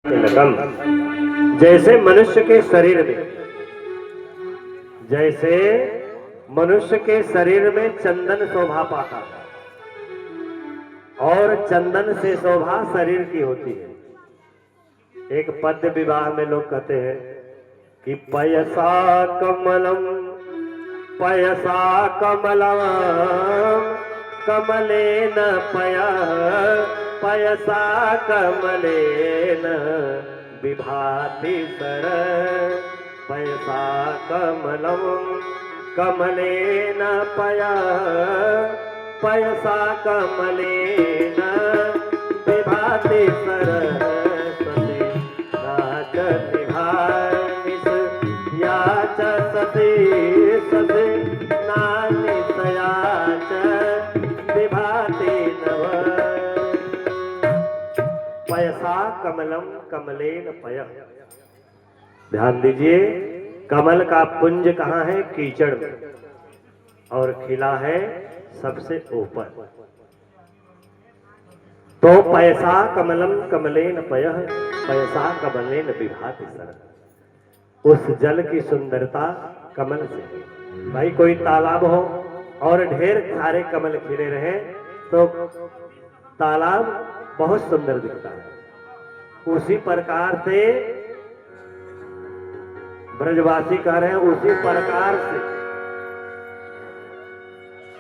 तिलकम। जैसे मनुष्य के शरीर में जैसे मनुष्य के शरीर में चंदन शोभा पाता है और चंदन से शोभा शरीर की होती है। एक पद्य विवाह में लोग कहते हैं कि पयसा कमलम पयसा कमलम कमलेन पयसा कमलेन विभाति सर। पयसा कमलम कमलेन पयसा कमलेन विभाति सरस्वती नाचति भानिस याच सती सती नानिसयाच विभाति नव। पयसा कमलम कमलेन पय। ध्यान दीजिए, कमल का पुंज कहाँ है? कीचड़ में, और खिला है सबसे ऊपर। तो पैसा कमलम कमलेन पयः पैसा कमलेन विभाति सर। उस जल की सुंदरता कमल से। भाई कोई तालाब हो और ढेर सारे कमल खिले रहे तो तालाब बहुत सुंदर दिखता है। उसी प्रकार से ब्रजवासी कह रहे हैं, उसी प्रकार से।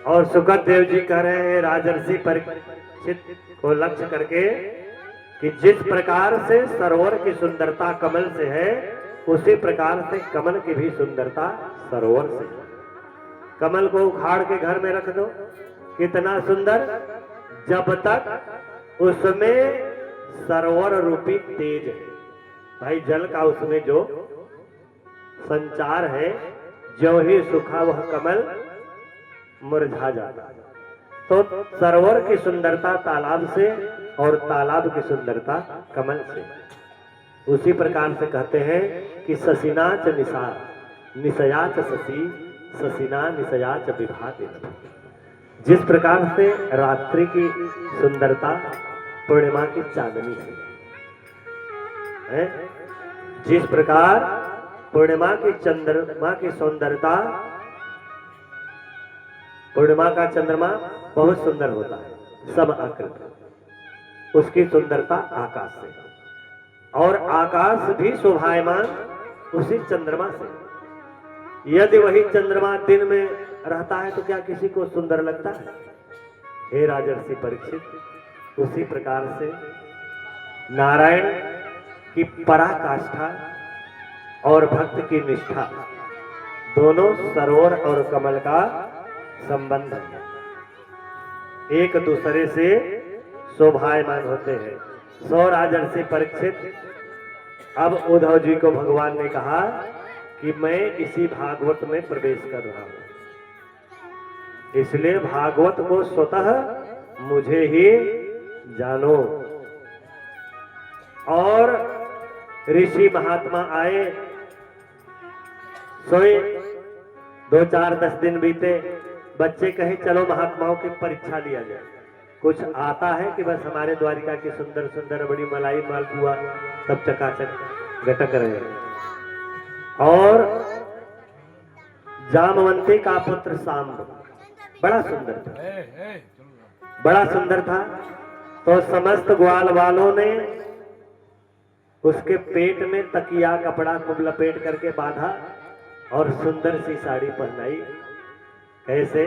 और सुखद देव जी कह रहे हैं राजर्षि परीक्षित को लक्ष्य करके कि जिस प्रकार से सरोवर की सुंदरता कमल से है, उसी प्रकार से कमल की भी सुंदरता सरोवर से है। कमल को उखाड़ के घर में रख दो, कितना सुंदर, जब तक उसमें सरोवर रूपी तेज है। भाई जल का उसमें जो संचार है, जो ही सूखा वह कमल मुरझा जाता है। तो सरोवर की सुंदरता तालाब से और तालाब की सुंदरता कमल से। उसी प्रकार से कहते हैं कि ससीनाच निसार निसयाच ससी ससीना निसयाच विभाति। जिस प्रकार से रात्रि की सुंदरता पूर्णिमा की चांदनी से है, जिस प्रकार पूर्णिमा की चंद्रमा की सुंदरता, पूर्णिमा का चंद्रमा बहुत सुंदर होता है, सब आकृत, उसकी सुंदरता आकाश से, और आकाश भी शोभायमान उसी चंद्रमा से। यदि वही चंद्रमा दिन में रहता है तो क्या किसी को सुंदर लगता है? हे राजर्षि परीक्षित, उसी प्रकार से नारायण की पराकाष्ठा और भक्त की निष्ठा, दोनों सरोवर और कमल का संबंध है, एक दूसरे से शोभायमान होते हैं। सो राजर्षि परीक्षित, अब उद्धव जी को भगवान ने कहा कि मैं इसी भागवत में प्रवेश कर रहा हूं, इसलिए भागवत को स्वतः मुझे ही जानो। और ऋषि महात्मा आए, सोए 2-4-10 दिन बीते, बच्चे कहे चलो महात्माओं की परीक्षा लिया जाए। कुछ आता है कि बस हमारे द्वारिका की सुंदर सुंदर बड़ी मलाई मालपुआ सब चकाचक गटक रहे हैं। और जामवंती का पुत्र सांब बड़ा सुंदर था, बड़ा सुंदर था। तो समस्त ग्वाल वालों ने उसके पेट में तकिया कपड़ा खूब लपेट करके बांधा और सुंदर सी साड़ी पहनाई। कैसे?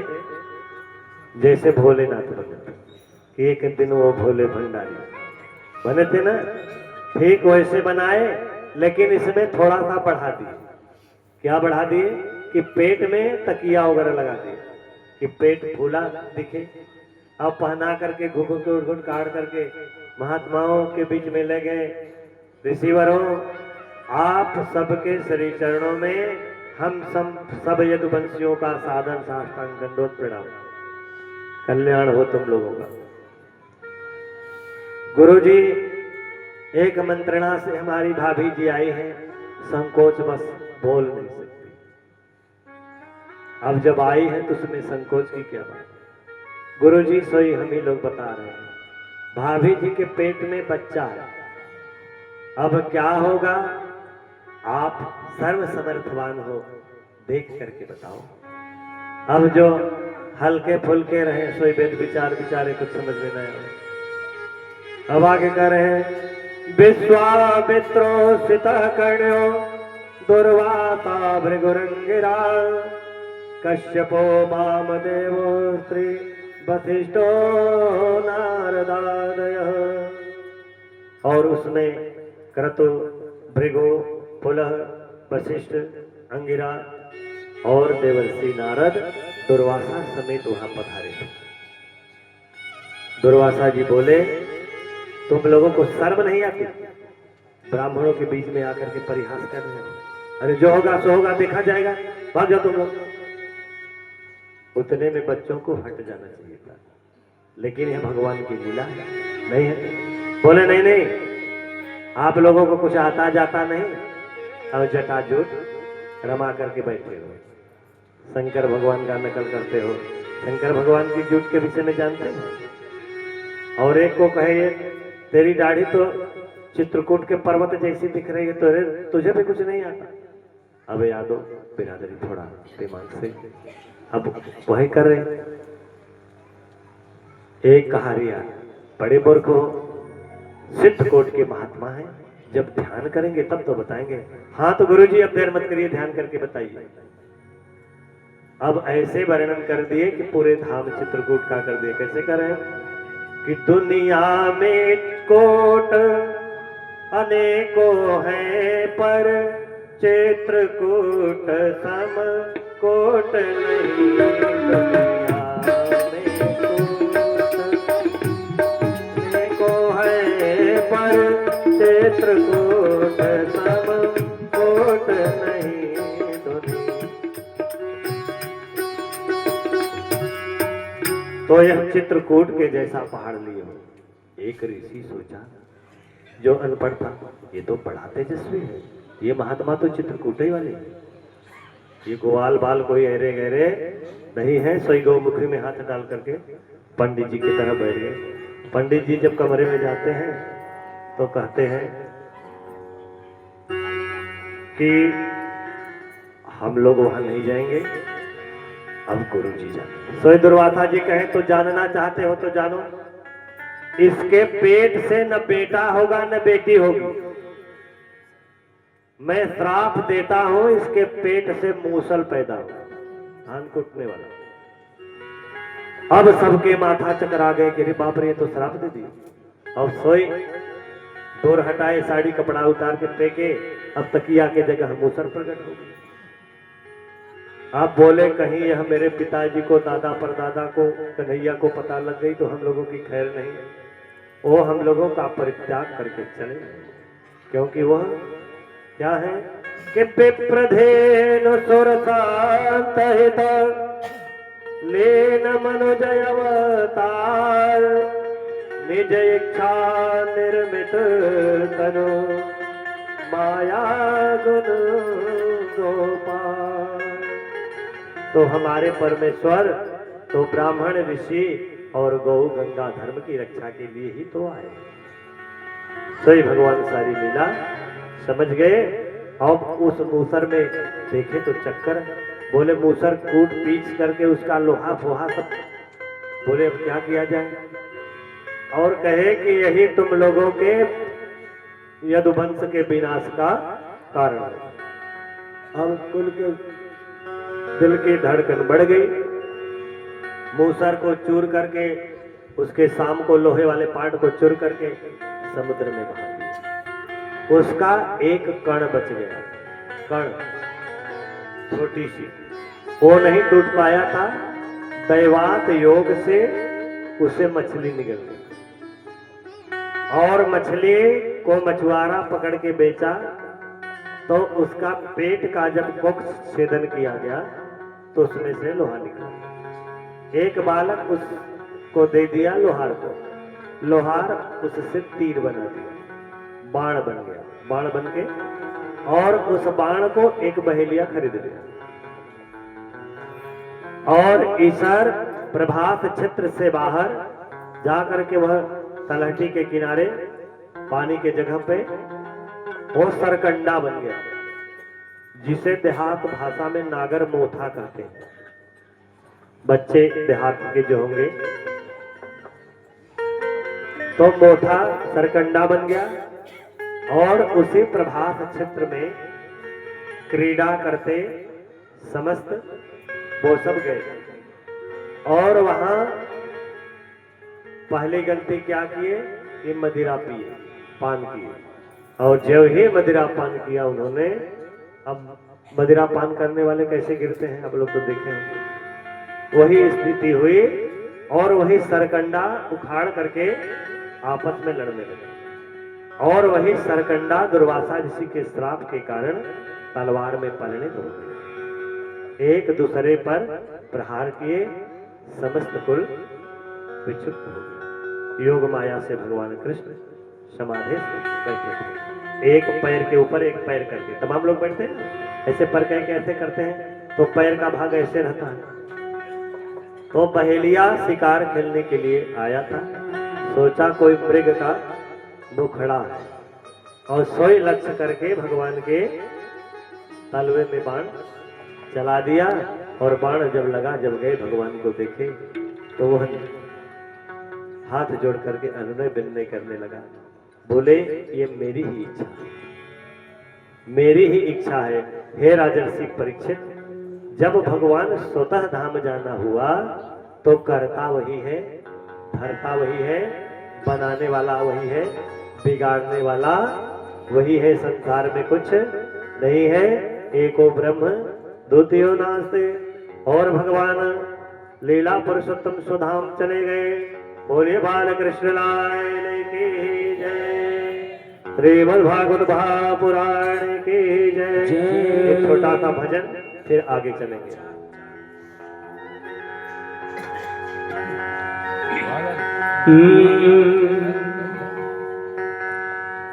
जैसे भोलेनाथ बने थे कि एक दिन वो भोले भंडारी बने थे ना, ठीक वैसे बनाए, लेकिन इसमें थोड़ा सा बढ़ा दिए। क्या बढ़ा दिए? कि पेट में तकिया वगैरह लगा दिए कि पेट फूला दिखे। अब पहना करके घुघुट उठ काट करके महात्माओं के बीच में ले गए। ऋषिवरों, आप सबके श्री चरणों में हम सब यदुवंशियों का सादर साष्टांग दंडोत प्रणाम। कल्याण हो तुम लोगों का। गुरुजी, एक मंत्रणा से हमारी भाभी जी आई हैं, संकोच बस बोल नहीं सकती। अब जब आई है तो उसमें संकोच की क्या बात? गुरुजी सोई हम ही लोग बता रहे हैं, भाभी जी के पेट में बच्चा है, अब क्या होगा, आप सर्व समर्थवान हो, देख करके बताओ। अब जो हल्के फुल्के रहे सोई वेद विचार विचारे कुछ समझ में नहीं आए। अब आगे कह रहे हैं, विश्वामित्रो सितः कर्ण्यो दुर्वासा भृगुरंगिरा कश्यपो वामदेवो स्त्री वशिष्ठो नारदादयः। और उसमें क्रतु, भृगु, पुलह, वशिष्ठ, अंगिरा और देवर्षि नारद दुर्वासा समेत वहां पधारे थे। दुर्वासा जी बोले, तुम लोगों को शर्म नहीं आती? ब्राह्मणों के बीच में आकर के परिहास कर रहे हो। अरे जो होगा सो होगा, देखा जाएगा, भाग जाओ तुम लोग। उतने में बच्चों को हट जाना चाहिए था, लेकिन यह भगवान की लीला नहीं है। बोले नहीं नहीं, आप लोगों को कुछ आता जाता नहीं, और जटाजूट रमा करके बैठे हो, शंकर भगवान का नकल करते हो। शंकर भगवान की जूट के विषय में जानते हो। और एक को कहे, तेरी दाढ़ी तो चित्रकूट के पर्वत जैसी दिख रही है, तो तुझे भी कुछ नहीं आता। अब यादो बिरादरी थोड़ा दिमाग से, अब वही कर रहे। एक कहारिया बड़े मूर्ख हो, सिद्धकोट के महात्मा है, जब ध्यान करेंगे तब तो बताएंगे। हाँ तो गुरुजी अब देर मत करिए, ध्यान करके बताइए। अब ऐसे वर्णन कर दिए कि पूरे धाम चित्रकूट का कर दिए। कैसे करें कि दुनिया में कोट अनेकों है, पर चित्रकूट सम कोट नहीं। दुनिया में कोट है, पर चित्रकूट सम कोट नहीं। तो यह चित्रकूट के जैसा पहाड़ लिए हो। एक ऋषि सोचा, जो अनपढ़ था, ये तो बड़ा तेजस्वी है, ये महात्मा तो चित्रकूट ही वाले, ये ग्वाल बाल कोई अरे गहरे नहीं है। सोई गौमुखी में हाथ डाल करके पंडित जी की तरह बैठ गए। पंडित जी जब कमरे में जाते हैं तो कहते हैं कि हम लोग वहां नहीं जाएंगे, अब गुरु जी जाने। सोई दुर्वासा जी कहे, तो जानना चाहते हो तो जानो, इसके पेट से न बेटा होगा न बेटी होगी। मैं श्राप देता हूं, इसके पेट से मूसल पैदा होगा, धान कुटने वाला। अब सबके माथा चकरा गए कि अरे बाप रे, ये तो श्राप दे दिया। अब सोई दूर हटाए, साड़ी कपड़ा उतार के फेंके, अब तकिया के जगह मूसल प्रकट हो गई। आप बोले कहीं यह मेरे पिताजी को, दादा परदादा को, कन्हैया को पता लग गई तो हम लोगों की खैर नहीं। वो हम लोगों का परित्याग करके चले, क्योंकि वह क्या है कि विप्रधेनु सुरसांत हित लेन मनुजय अवतार, निज इच्छा निर्मित तनु माया गुण गोपाल। तो हमारे परमेश्वर तो ब्राह्मण ऋषि और गौ गंगा धर्म की रक्षा के लिए ही तो आए। सही भगवान सारी लीला समझ गए। अब उस मूसर में देखे तो चक्कर, बोले मूसर कूट पीच करके उसका लोहा फोहा सब, बोले अब क्या किया जाए। और कहे कि यही तुम लोगों के यदुवंश के विनाश का कारण है। अब कुल के दिल की धड़कन बढ़ गई। मूसर को चूर करके, उसके शाम को लोहे वाले पार्ट को चूर करके समुद्र में बहा दिया। उसका एक कण बच गया, कण छोटी सी, वो नहीं टूट पाया था। दैवात योग से उसे मछली निकल गई, और मछली को मछुआरा पकड़ के बेचा तो उसका पेट का जब कोक्ष छेदन किया गया तो उसमें से लोहा निकला। एक बालक उसको दे दिया लोहार को, लोहार उससे तीर बना दिया, बाण बन गया, बाण बन के, और उस बाण को एक बहेलिया खरीद लिया। और ईश्वर प्रभात क्षेत्र से बाहर जाकर के वह तलहटी के किनारे पानी के जगह पे वो सरकंडा बन गया, जिसे देहात भाषा में नागर मोथा कहते हैं। बच्चे देहात के जो होंगे तो मोथा सरकंडा बन गया, और उसी प्रभात क्षेत्र में क्रीड़ा करते समस्त वो सब गए, और वहां पहली गलती क्या किए कि मदिरा पिए, पान किए, और जब ही मदिरा पान किया उन्होंने, अब मदिरा पान करने वाले कैसे गिरते हैं आप लोग तो देखे होंगे, वही स्थिति हुई, और वही सरकंडा उखाड़ करके आपस में लड़ने लगे, और वही सरकंडा दुर्वासा ऋषि के श्राप के कारण तलवार में परिणत हो गए, एक दूसरे पर प्रहार किए, समस्त कुल विक्षुब्ध हो गए। योग माया से भगवान कृष्ण समाधि से बैठे थे, एक पैर के ऊपर एक पैर करके, तमाम लोग बैठते हैं ना ऐसे पर कह के ऐसे करते हैं, तो पैर का भाग ऐसे रहता है। तो पहेलिया शिकार खेलने के लिए आया था, सोचा कोई मृग का मुखड़ा है, और सोई लक्ष्य करके भगवान के तलवे में बाण चला दिया, और बाण जब लगा, जब गए भगवान को देखे तो वह हाथ जोड़ करके अनुनय विनय करने लगा, बोले ये मेरी ही इच्छा है, मेरी ही इच्छा है। हे राजर्षि परीक्षित, जब भगवान स्वतः धाम जाना हुआ तो करता वही है, धरता वही है, बनाने वाला वही है, बिगाड़ने वाला वही है, संसार में कुछ नहीं है, एको ब्रह्म द्वितीयो नास्ति। और भगवान लीला पुरुषोत्तम सुधाम चले गए। बोलिए बाल कृष्ण लाल की जय, श्रीमद् भागवत महापुराण की जय। एक छोटा सा भजन, फिर आगे चलेंगे।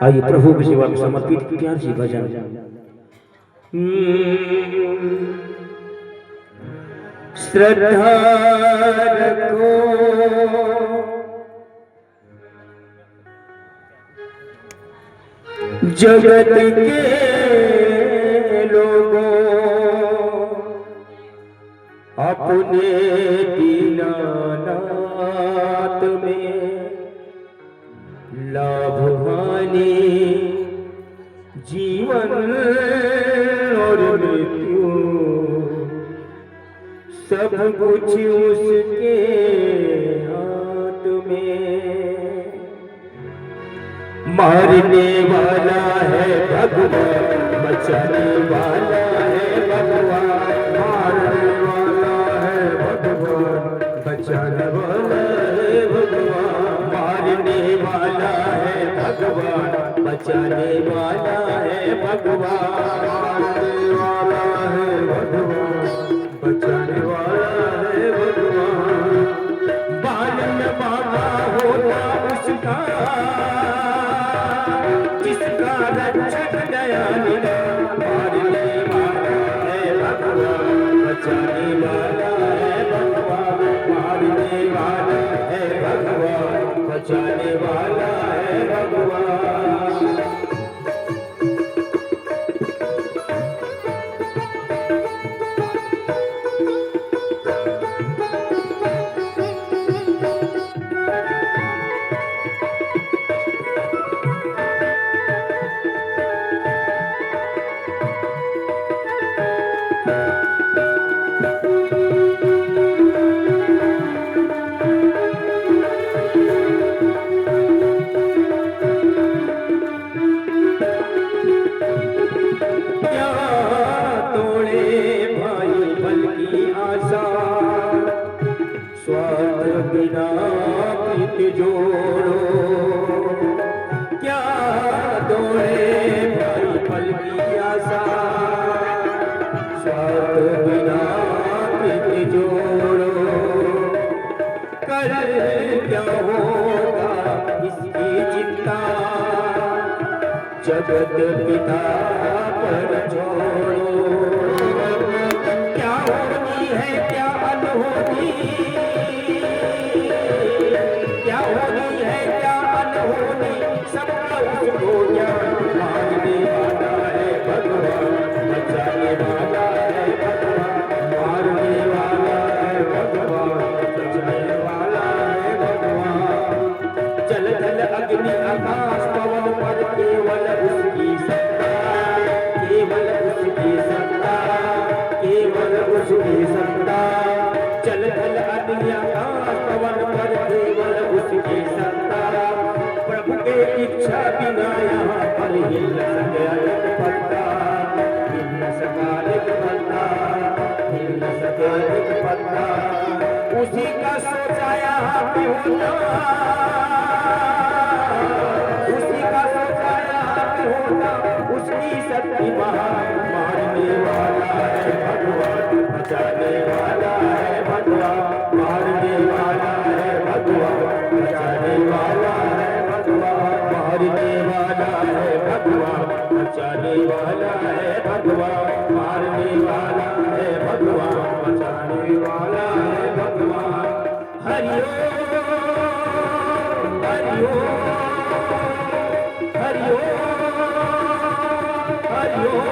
आइए प्रभु की सेवा में समर्पित प्यार से भजन। श्रद्धा रखो जगत के लोगों, अपने दीनानाथ में लाभ हानि, जीवन और मृत्यु सब कुछ उसके हाथ में। मारने वाला है भगवान, बचाने वाला है भगवान, मारने वाला है भगवान, बचाने वाला है भगवान, मारने वाला है भगवान, बचाने वाला है भगवान, मारने वाला है भगवान, बचाने वाला है भगवान। बाल में बाबा होता उसका, जिसका रक्षक दयालु, मारने वाला है भगवान, बचाने वाला है भगवान, मारने वाला है भगवान, बचाने वाला है भगवान। जगत पिता पर छोड़ो, क्या होनी है क्या अनहोनी, क्या होनी है क्या अनहोनी, सबका उसको ज्ञान, मारने एक पत्ता उसी का सोचाया होना, उसी का सोचाया होना, उसकी शक्ति मारने वाला है भगवान, बचाने वाला है भगवान, मारने वाला है भगवान, बचाने वाला है भगवान, मारने वाला है भगवान, बचाने वाला है भगवान, मारने वाला है भगवान, बचाने वाला है भगवान। हरि ओम हरि ओम हरि ओम हरि ओम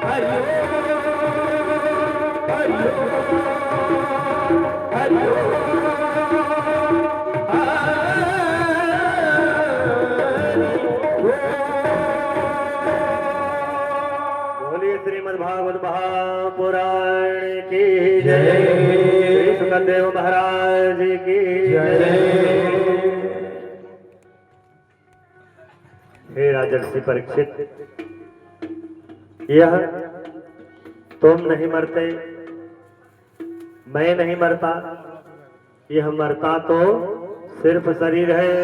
हरि ओम हरि ओम हरि बोलिए श्रीमद् भागवत महापुराण की जय, श्री सुखदेव महाराज की जय। हे राजर्षि परीक्षित, यह तुम नहीं मरते, मैं नहीं मरता, यह मरता तो सिर्फ शरीर है।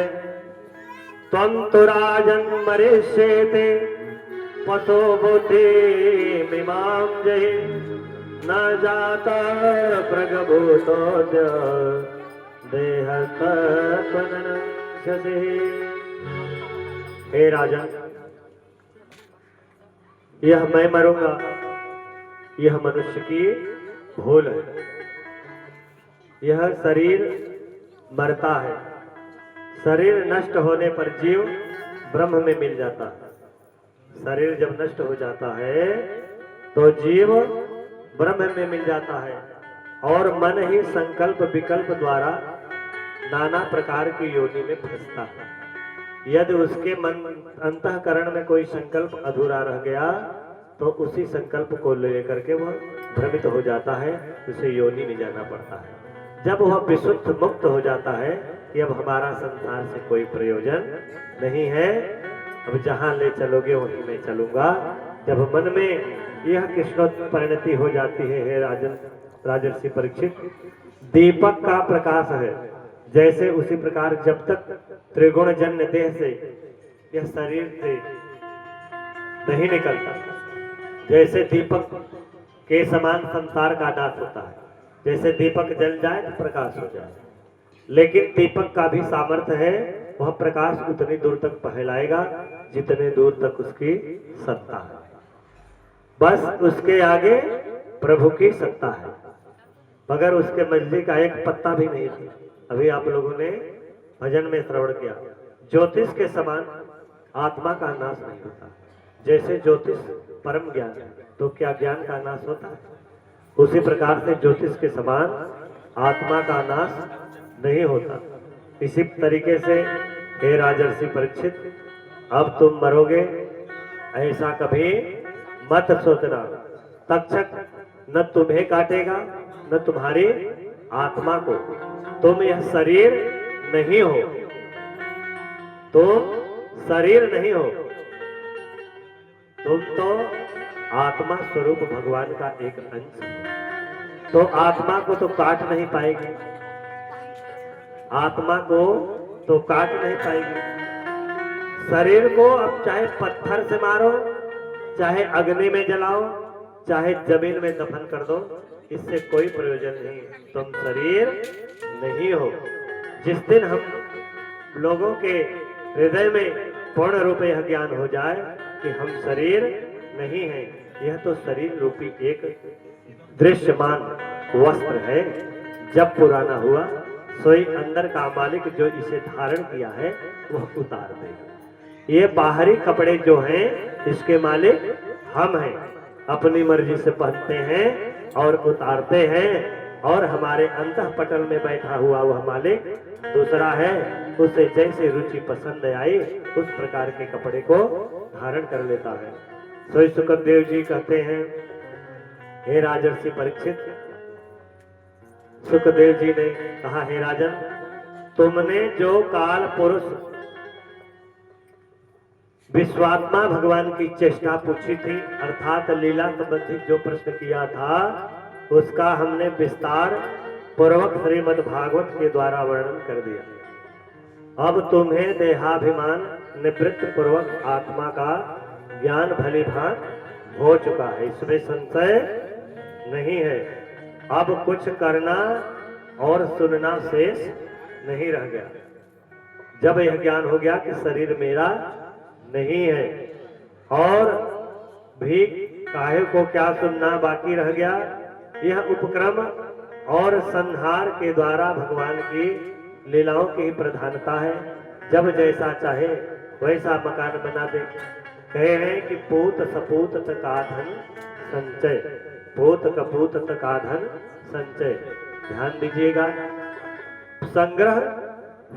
त्वं तो राजन मरिष्येते पशो बुद्धि मिमां जहि, न जाता प्रगभूतोऽद्य देहतत्त्वनश्यसि। हे राजन, यह मैं मरूंगा, यह मनुष्य की भूल है। यह शरीर मरता है, शरीर नष्ट होने पर जीव ब्रह्म में मिल जाता है। शरीर जब नष्ट हो जाता है तो जीव ब्रह्म में मिल जाता है, और मन ही संकल्प विकल्प द्वारा नाना प्रकार की योनि में फंसता है। यदि उसके मन अंतःकरण में कोई संकल्प अधूरा रह गया तो उसी संकल्प को लेकर के वह भ्रमित हो जाता है, उसे योनि में जाना पड़ता है। जब वह विशुद्ध मुक्त हो जाता है कि अब हमारा संसार से कोई प्रयोजन नहीं है, अब जहां ले चलोगे वहीं मैं चलूंगा, जब मन में यह कृष्णोत्तर परिणति हो जाती है, हे राजर्षि परीक्षित, दीपक का प्रकाश है जैसे, उसी प्रकार जब तक त्रिगुण जन्य देह से यह शरीर से नहीं निकलता, जैसे दीपक के समान संसार का नाश होता है, जैसे दीपक जल जाए तो प्रकाश हो जाए, लेकिन दीपक का भी सामर्थ्य है, वह प्रकाश उतनी दूर तक फैलाएगा जितने दूर तक उसकी सत्ता है। बस उसके आगे प्रभु की सत्ता है, मगर उसके मंजिल का एक पत्ता भी नहीं थी। अभी आप लोगों ने भजन में श्रवण किया, ज्योतिष के समान आत्मा का नाश नहीं होता। जैसे ज्योतिष परम ज्ञान, तो क्या ज्ञान का नाश होता है? उसी प्रकार से ज्योतिष के समान आत्मा का नाश नहीं होता। इसी तरीके से हे राजर्षि परीक्षित, अब तुम मरोगे ऐसा कभी मत सोचना। तक्षक न तुम्हें काटेगा न तुम्हारी आत्मा को। तुम यह शरीर नहीं हो, तुम शरीर नहीं हो, तुम तो आत्मा स्वरूप भगवान का एक अंश हो। तो आत्मा को तो काट नहीं पाएगी, आत्मा को तो काट नहीं पाएगी। शरीर को अब चाहे पत्थर से मारो, चाहे अग्नि में जलाओ, चाहे जमीन में दफन कर दो, इससे कोई प्रयोजन नहीं। तुम शरीर नहीं हो। जिस दिन हम लोगों के हृदय में पूर्ण रूप यह ज्ञान हो जाए कि हम शरीर नहीं है, यह तो शरीर रूपी एक दृश्यमान वस्त्र है, जब पुराना हुआ सोई अंदर का मालिक जो इसे धारण किया है वह उतार देगा। ये बाहरी कपड़े जो हैं इसके मालिक हम हैं, अपनी मर्जी से पहनते हैं और उतारते हैं, और हमारे अंतःपटल में बैठा हुआ वह मालिक दूसरा है। उसे जैसे रुचि पसंद आई उस प्रकार के कपड़े को धारण कर लेता है। सोई सुखदेव जी कहते हैं, हे राजर्षि परीक्षित, सुखदेव जी ने कहा, हे राजन, तुमने जो काल पुरुष विश्वात्मा भगवान की चेष्टा पूछी थी, अर्थात लीला संबंधित जो प्रश्न किया था उसका हमने विस्तार पूर्वक श्रीमद् भागवत के द्वारा वर्णन कर दिया। अब तुम्हें देहाभिमान निवृत्त पूर्वक आत्मा का ज्ञान भली भांत हो चुका है, इसमें संशय नहीं है। अब कुछ करना और सुनना शेष नहीं रह गया। जब यह ज्ञान हो गया कि शरीर मेरा नहीं है और भी काहे को क्या सुनना बाकी रह गया, यह उपक्रम और संहार के द्वारा भगवान की लीलाओं की ही प्रधानता है। जब जैसा चाहे वैसा मकान बना दे। कहे हैं कि पूत सपूत का धन संचय, पूत कपूत का धन संचय। ध्यान दीजिएगा, संग्रह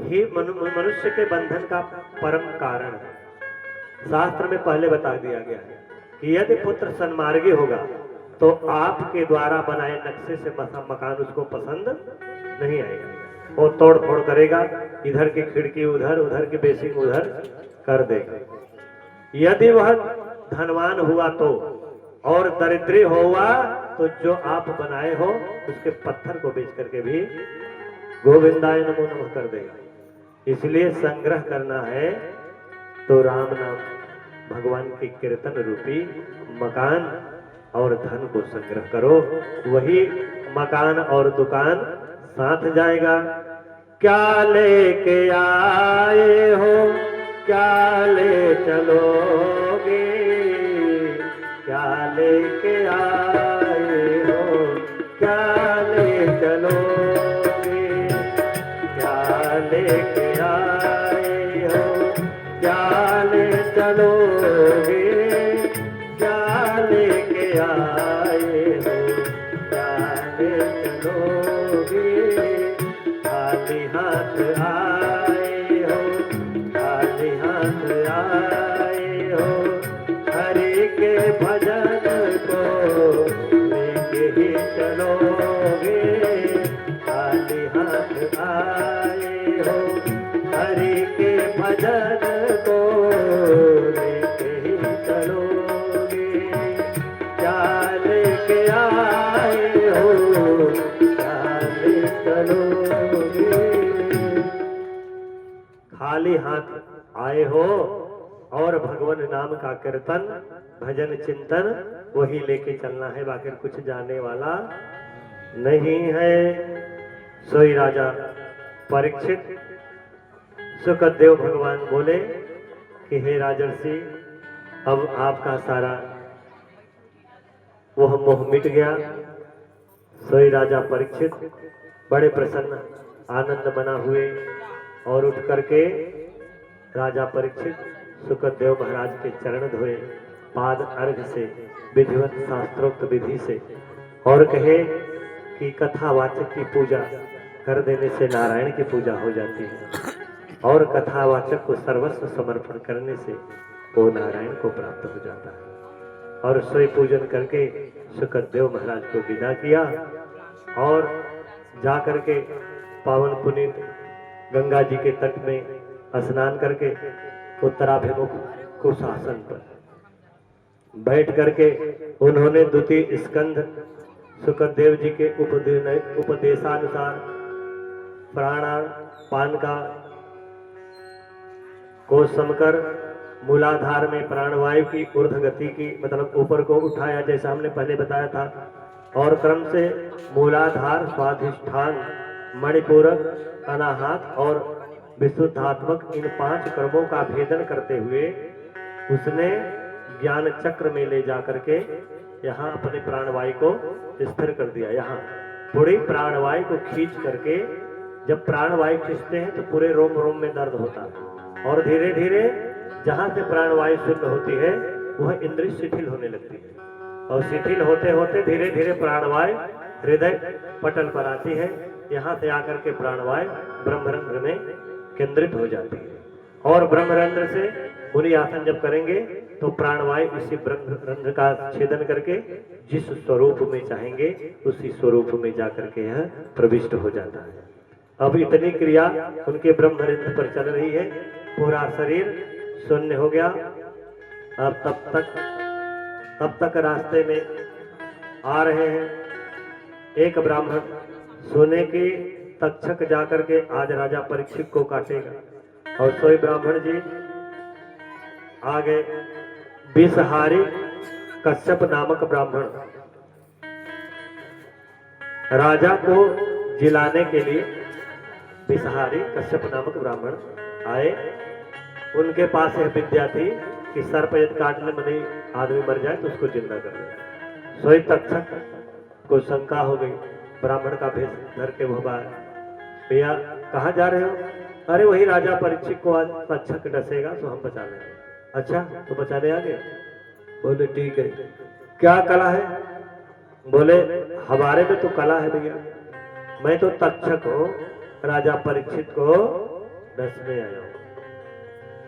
ही मनुष्य के बंधन का परम कारण है। शास्त्र में पहले बता दिया गया है कि यदि पुत्र सन्मार्गी होगा तो आपके द्वारा बनाए नक्शे से मकान उसको पसंद नहीं आएगा, वो तोड़ फोड़ करेगा, इधर की खिड़की उधर, उधर की बेसिंग उधर कर देगा। यदि वह धनवान हुआ तो, और दरिद्री हुआ तो जो आप बनाए हो उसके पत्थर को बेच करके भी गोविंदाय नमो नमः कर देगा। इसलिए संग्रह करना है तो राम नाम भगवान के कीर्तन रूपी मकान और धन को संग्रह करो, वही मकान और दुकान साथ जाएगा। क्या लेके आए हो, क्या ले चलोगे, क्या लेके आए हो, क्या ले चलोगे, क्या लेके आए हो, क्या ले चलोगे, क्या लेके आए हो, क्या ले चलोगे। खाली हाथ आए हो, खाली हाथ आए हो, हरि के भजन को लेके ही चलोगे। खाली हाथ आए हो, हरि के भजन को लेके ही चलोगे। क्या लेके आए हो, क्या ले चलोगे। खाली हाथ आए हो और भगवान नाम का कीर्तन भजन चिंतन वही लेके चलना है, बाकी कुछ जाने वाला नहीं है। सोई राजा परीक्षित सुखदेव भगवान बोले कि हे राजर्षि, अब आपका सारा वह मोह मिट गया। सोई राजा परीक्षित बड़े प्रसन्न आनंद मना हुए और उठ करके राजा परीक्षित सुखदेव महाराज के चरण धोए पाद अर्घ से, विधिवत शास्त्रोक्त विधि से, और कहे कि कथावाचक की पूजा कर देने से नारायण की पूजा हो जाती है और कथावाचक को सर्वस्व समर्पण करने से वो नारायण को प्राप्त हो जाता है। और सोई पूजन करके सुखदेव महाराज को विदा किया और जा करके पावन पुनीत गंगा जी के तट में स्नान करके उत्तराभिमुख कुशासन पर बैठ करके उन्होंने द्वितीय स्कंध सुखदेव जी के उपदेशानुसार प्राणापान का को समकर मूलाधार में प्राणवायु की ऊर्ध्व गति की मतलब ऊपर को उठाया, जैसा हमने पहले बताया था, और क्रम से मूलाधार स्वाधिष्ठान मणिपूरक अनाहत और विशुद्धात्मक इन 5 कर्मों का भेदन करते हुए उसने ज्ञान चक्र में ले जा करके यहाँ अपने प्राणवायु को स्थिर कर दिया। यहाँ पूरी प्राणवायु को खींच करके जब प्राणवायु खींचते हैं तो पूरे रोम रोम में दर्द होता है और धीरे धीरे जहाँ से प्राणवायु शून्य होती है वह इंद्रिय शिथिल होने लगती है और शिथिल होते होते धीरे धीरे प्राणवायु हृदय पटल पर आती है। यहाँ से आकर के प्राणवायु ब्रह्मरंध्र में केंद्रित हो जाती है और ब्रह्मरंध्र से मुनि आसन जब करेंगे तो प्राणवायु इसी ब्रह्मरंध्र का छेदन करके जिस स्वरूप में चाहेंगे उसी स्वरूप में जाकर के यह प्रविष्ट हो जाता है। अब इतनी क्रिया उनके ब्रह्मरंध्र पर चल रही है, पूरा शरीर शून्य हो गया अब तब तक रास्ते में आ रहे हैं। एक ब्राह्मण सोने की तक्षक जाकर के आज राजा परीक्षित को काटेगा, और सोई ब्राह्मण जी आगे विषहारी कश्यप नामक ब्राह्मण राजा को जिलाने के लिए विषहारी कश्यप नामक ब्राह्मण आए। उनके पास यह विद्या थी कि सर्प यदि काटने में नहीं आदमी मर जाए तो उसको जिंदा कर दे। सोई तक्षक को शंका हो गई, ब्राह्मण का भेष धर के वो आया, भैया कहाँ जा रहे हो? अरे वही राजा परीक्षित को आज तक्षक डसेगा तो हम बचा लेंगे। अच्छा तो बचाने आ गए? बोले ठीक है। क्या कला है? बोले हमारे में तो कला है भैया, मैं तो तक्षक हूँ, राजा परीक्षित को डसने आया हूँ।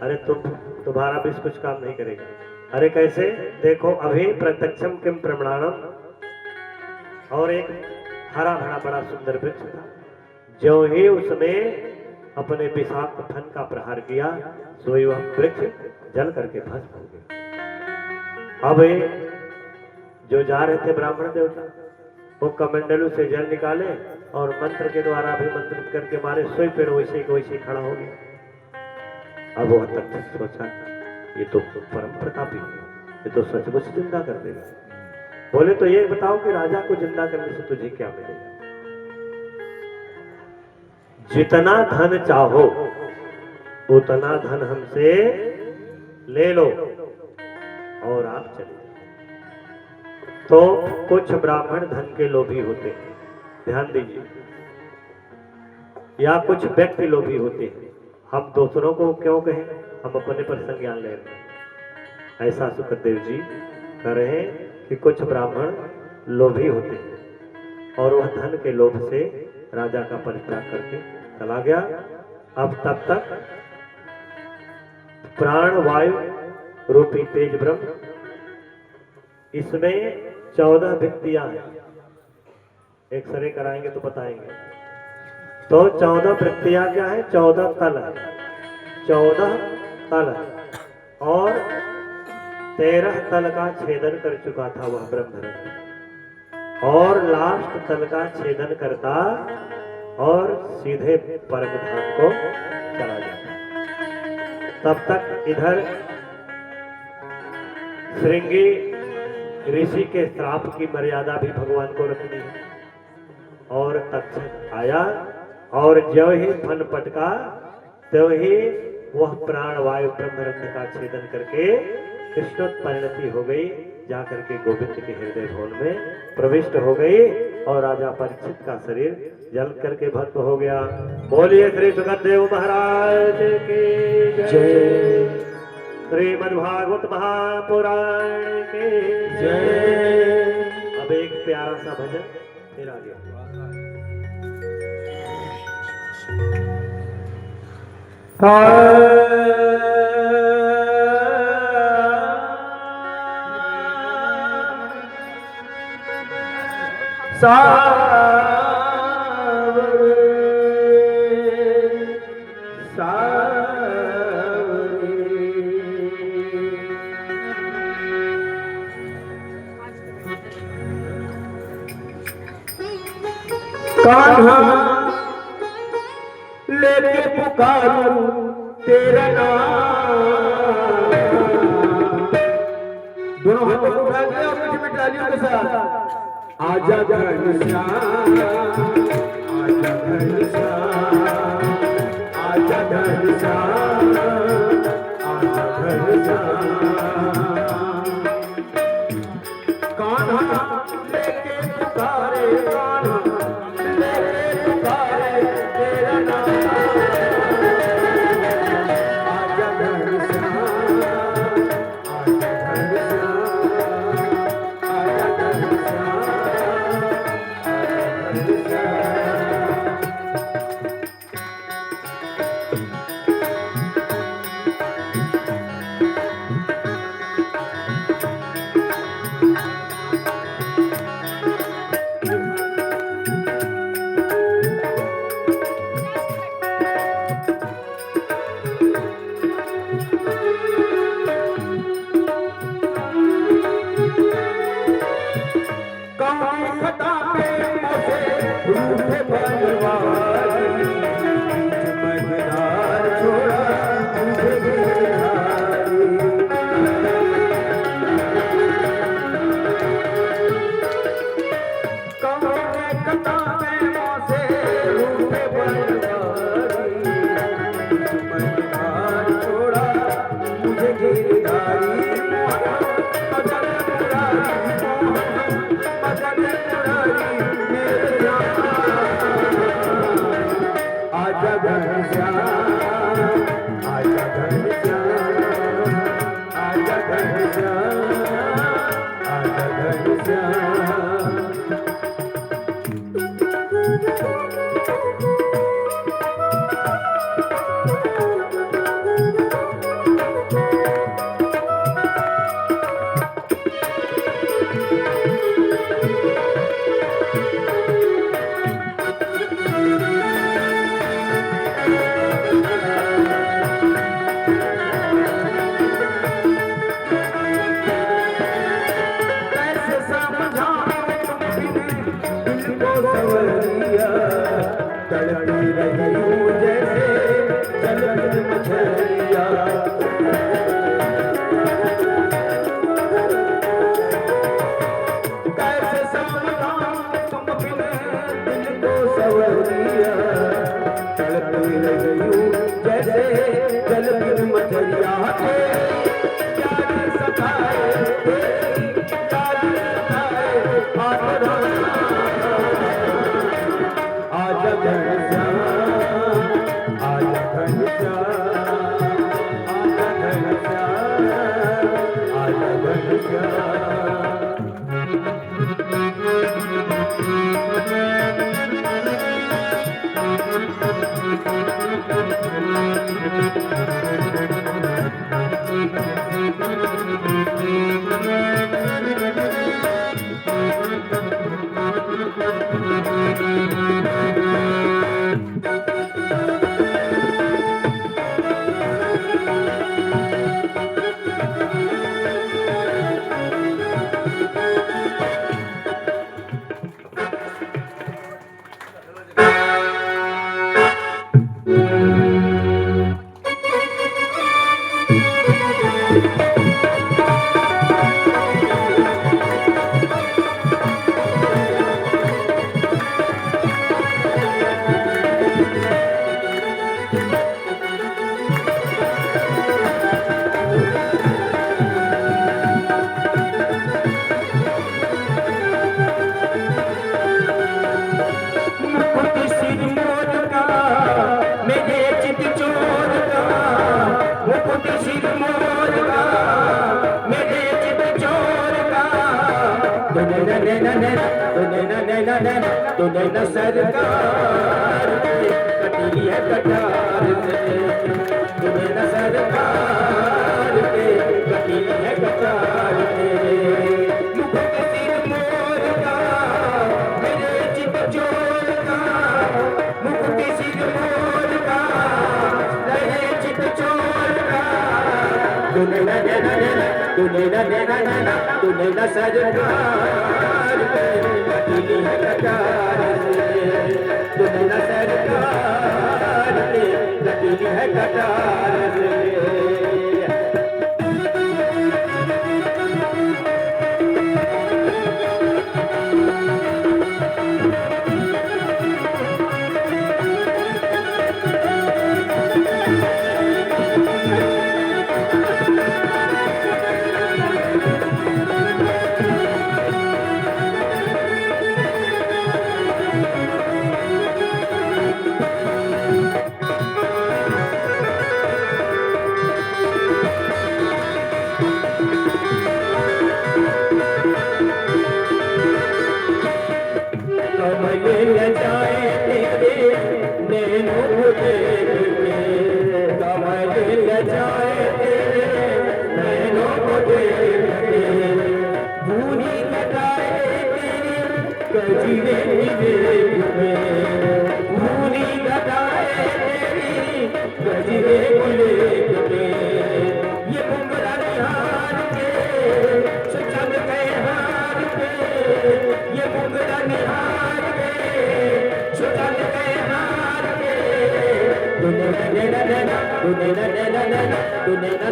अरे तुम्हारा भी कुछ काम नहीं करेगा। अरे कैसे? देखो अभी प्रत्यक्षम किम प्रमाणम, और एक हरा भरा बड़ा सुंदर वृक्ष था, जो ही उसमें अपने विषाक्त फन का प्रहार किया सोई वह वृक्ष जल करके भस्म हो गया। अब जो जा रहे थे ब्राह्मण देवता वो कमंडलू से जल निकाले और मंत्र के द्वारा अभिमंत्रित करके मारे, सोई पेड़ वैसे के वैसे खड़ा हो गया। अब वह तक सोचा ये तो परम प्रतापी है, ये तो सचमुच जिंदा कर देगा। बोले तो ये बताओ कि राजा को जिंदा करने से तुझे क्या मिलेगा? जितना धन चाहो उतना धन हमसे ले लो और आप चले। तो कुछ ब्राह्मण धन के लोभी होते हैं, ध्यान दीजिए, या कुछ व्यक्ति लोभी होते हैं। हम दूसरों को क्यों कहें, हम अपने पर संज्ञान ले रहे हैं। ऐसा सुखदेव जी कह रहे हैं कि कुछ ब्राह्मण लोभी होते हैं और वह धन के लोभ से राजा का परित्याग करके चला गया। अब तब तक प्राण वायु रूपी तेज ब्रह्म, इसमें 14 वृत्तियां हैं, एक्सरे कराएंगे तो बताएंगे। तो 14 वृत्तियां क्या है? 14 तल है, 14 तल है, और 13 तल का छेदन कर चुका था वह ब्रह्मरथ, और लास्ट तल का छेदन करता और सीधे परम धाम को चला जाता। तब तक इधर श्रृंगी ऋषि के श्राप की मर्यादा भी भगवान को रखनी है, और तक्षक आया और जो ही फन पटका तो ही वह प्राण वायु ब्रह्मरथ का छेदन करके कृष्णोत परिणति हो गई, जाकर के गोविंद के हृदय भवन में प्रविष्ट हो गई, और राजा परीक्षित का शरीर जल करके भस्म हो गया। बोलिए श्री सुखदेव महाराज की जय, श्रीमद्भागवत महापुराण की जय। अब एक प्यारा सा भजन फिर आ गया। कान्हा लेके पुकारूं तेरा नाम। दोनों हाथों को उठा के और मीठी तालियों के साथ आजा घनश्याम, आजा घनश्याम, आजा घनश्याम, आजा घनश्याम। कान्हा लेके पुकारे, कान्हा लेके पुकारे तेरा नाम। आजा घनश्याम, आजा घनश्याम, आजा घनश्याम, आजा घनश्याम। नैना सरकार कटीली है कटार से, नैना सरकार के कटीली है कटार से। मुकुट सिर मोर का मेरे चित चोर का, मुकुट सिर मोर का मेरे चित चोर का। तू नैना नैना नैना तू नैना नैना नैना तू नैना सरकार कटीली है कटार से, तू नैना सरकार कटीली है कटार से।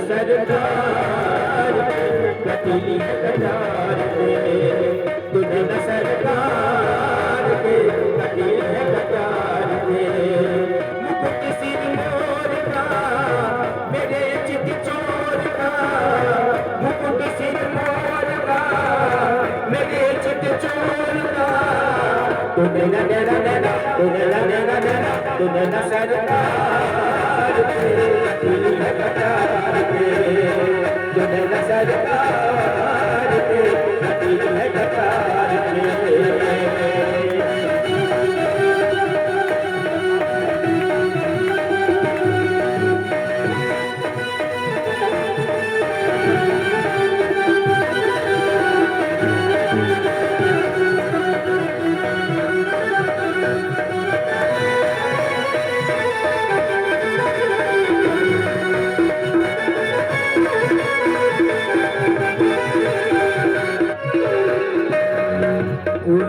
सरकार कटीली है कटार से, तू नैना सरकार कटीली है कटार से। मुकुट सिर मोर का मेरे चित चोर का, मुकुट सिर मोर का मेरे चित चोर का। तू नैना नैना नैना तू नैना नैना नैना तू नैना सरकार कटीली है कटार से, तू नैना सरकार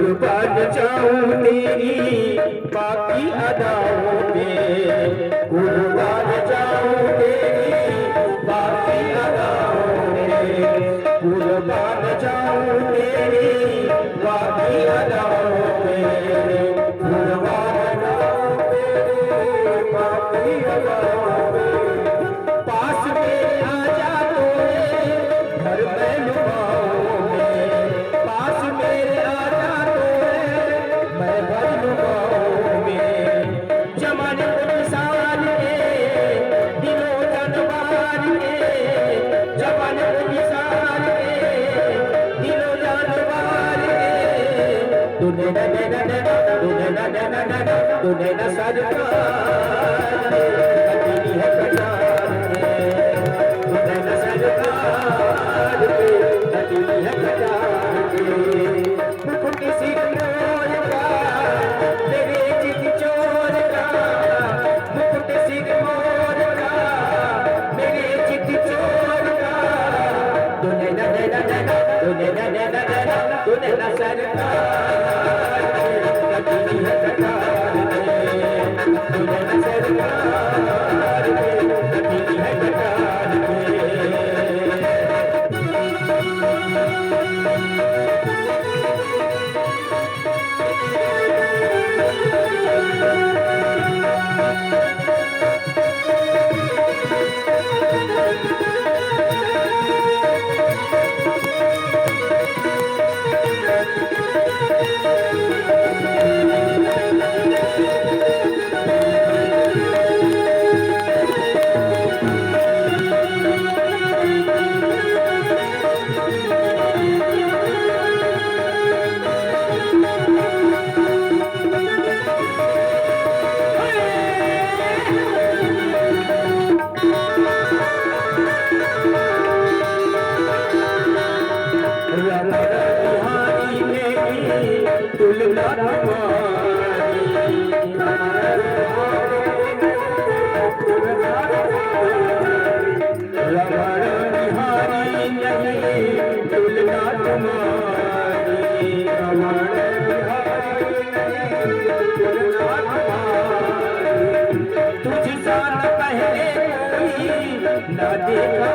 कुर्बान जाऊं तेरी बाकी अदाओं पे, कुर्बान जाऊं तेरी बाकी अदाओं पे, कुर्बान जाऊं तेरी बाकी अदाओं पे, कुर्बान जाऊं तेरी बाकी अदाओं पे। पास में आ जा तोरे घर में लुभाऊं मैं, पास मेरे आ जा तोरे मैं घर लुभाऊं मैं। जमाने को निसार के दिलो जानवार के, जमाने को निसार के दिलो जानवार के। तूने न न न न तूने न न न न तूने न सरकार कटी है कटार के, तूने न सरकार कटी है कटार के। मुकुट सिंदूर का मेरे चित चोर का, मुकुट सिंदूर का मेरे चित चोर का। तूने न न न न तूने न न न न तूने न सरकार कटी है कटार के, तूने न सरकार कटी है कटार के। बिहारी मेरी तुलना तुम्हारी, रमण बिहारी नहीं तुलना तुम्हारी, रमण बिहारी नहीं तुलना तुम्हारी। तुझ सा न पहले कोई न देखा